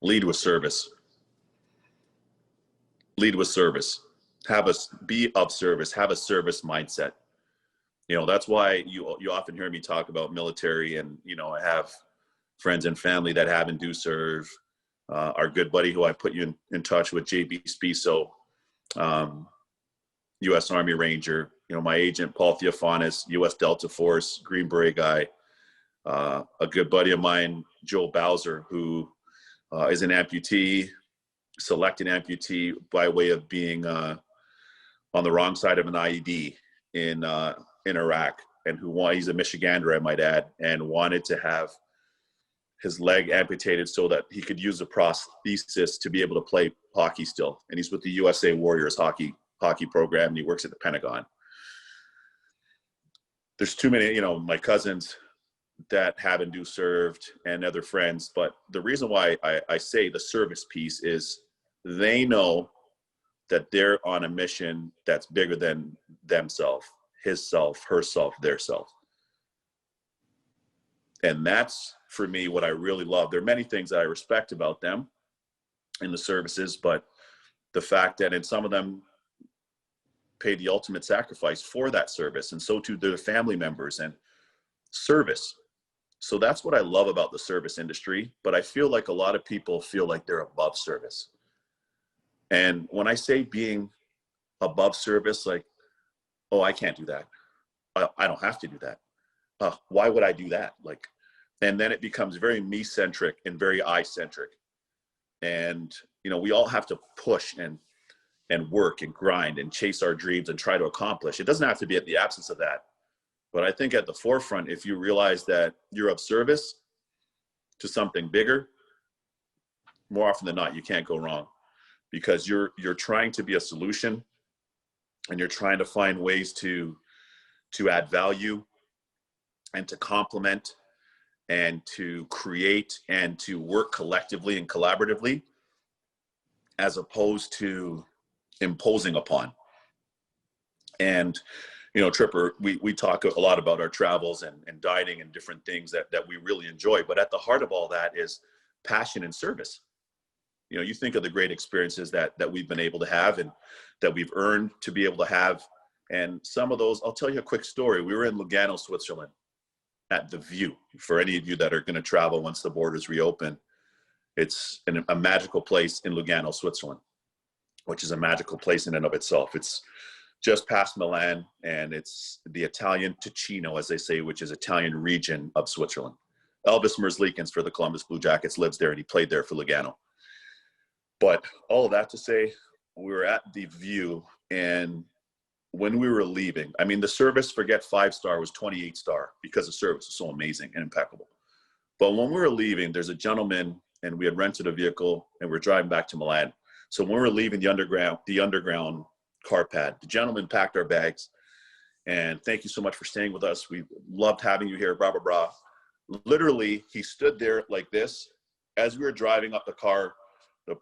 Lead with service. Lead with service. Be of service. Have a service mindset. That's why you often hear me talk about military, and I have friends and family that have and do serve. Our good buddy who I put you in touch with, JB Spiso, U.S. Army Ranger. My agent, Paul Theophanis, U.S. Delta Force, Green Beret guy. A good buddy of mine, Joe Bowser, who is an amputee, selected amputee by way of being on the wrong side of an IED in Iraq, and he's a Michigander, I might add, and wanted to have his leg amputated so that he could use a prosthesis to be able to play hockey still. And he's with the USA Warriors hockey program, and he works at the Pentagon. There's too many, my cousins that have and do served, and other friends. But the reason why I say the service piece is they know that they're on a mission that's bigger than themselves, his self, herself, their self. And that's, for me, what I really love. There are many things that I respect about them in the services, but the fact that, and some of them pay the ultimate sacrifice for that service, and so too their family members, and service. So that's what I love about the service industry. But I feel like a lot of people feel like they're above service. And when I say being above service, like, oh, I can't do that. I don't have to do that. Why would I do that? And then it becomes very me-centric and very I-centric. And, we all have to push and work and grind and chase our dreams and try to accomplish. It doesn't have to be at the absence of that. But I think at the forefront, if you realize that you're of service to something bigger, more often than not, you can't go wrong, because you're trying to be a solution, and you're trying to find ways to add value and to complement and to create and to work collectively and collaboratively, as opposed to imposing upon. And Tripper, we talk a lot about our travels and dining and different things that we really enjoy. But at the heart of all that is passion and service. You think of the great experiences that we've been able to have and that we've earned to be able to have. And some of those, I'll tell you a quick story. We were in Lugano, Switzerland at the View. For any of you that are going to travel once the borders reopen, it's a magical place in Lugano, Switzerland, which is a magical place in and of itself. It's just past Milan, and it's the Italian Ticino, as they say, which is Italian region of Switzerland. Elvis Merzlikins for the Columbus Blue Jackets lives there, and he played there for Lugano. But all of that to say, we were at the View, and when we were leaving, I mean, the service, forget 5-star, was 28-star because the service was so amazing and impeccable. But when we were leaving, there's a gentleman, and we had rented a vehicle, and we're driving back to Milan. So when we were leaving the underground car pad, the gentleman packed our bags, and thank you so much for staying with us. We loved having you here, blah, blah, blah. Literally, he stood there like this as we were driving up the car,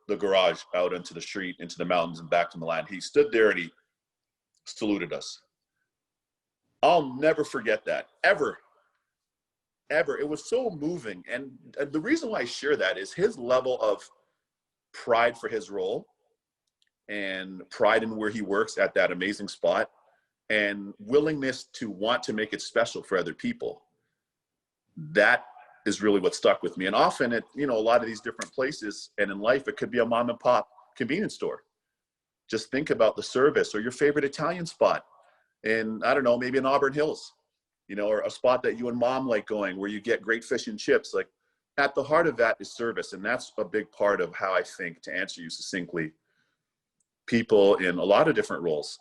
the garage out into the street, into the mountains and back to Milan. He stood there and he saluted us. I'll never forget that, ever. It was so moving. And the reason why I share that is his level of pride for his role and pride in where he works at that amazing spot, and willingness to want to make it special for other people. That is really what stuck with me. And often at, a lot of these different places, and in life, it could be a mom and pop convenience store. Just think about the service, or your favorite Italian spot in, I don't know, maybe in Auburn Hills, or a spot that you and mom like going, where you get great fish and chips. Like, at the heart of that is service. And that's a big part of how I think, to answer you succinctly, people in a lot of different roles,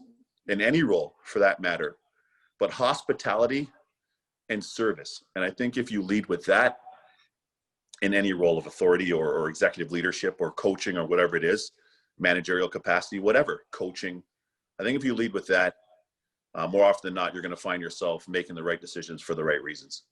in any role for that matter, but hospitality and service. And I think if you lead with that in any role of authority or executive leadership or coaching or whatever it is, managerial capacity, whatever, coaching, I think if you lead with that, more often than not, you're going to find yourself making the right decisions for the right reasons.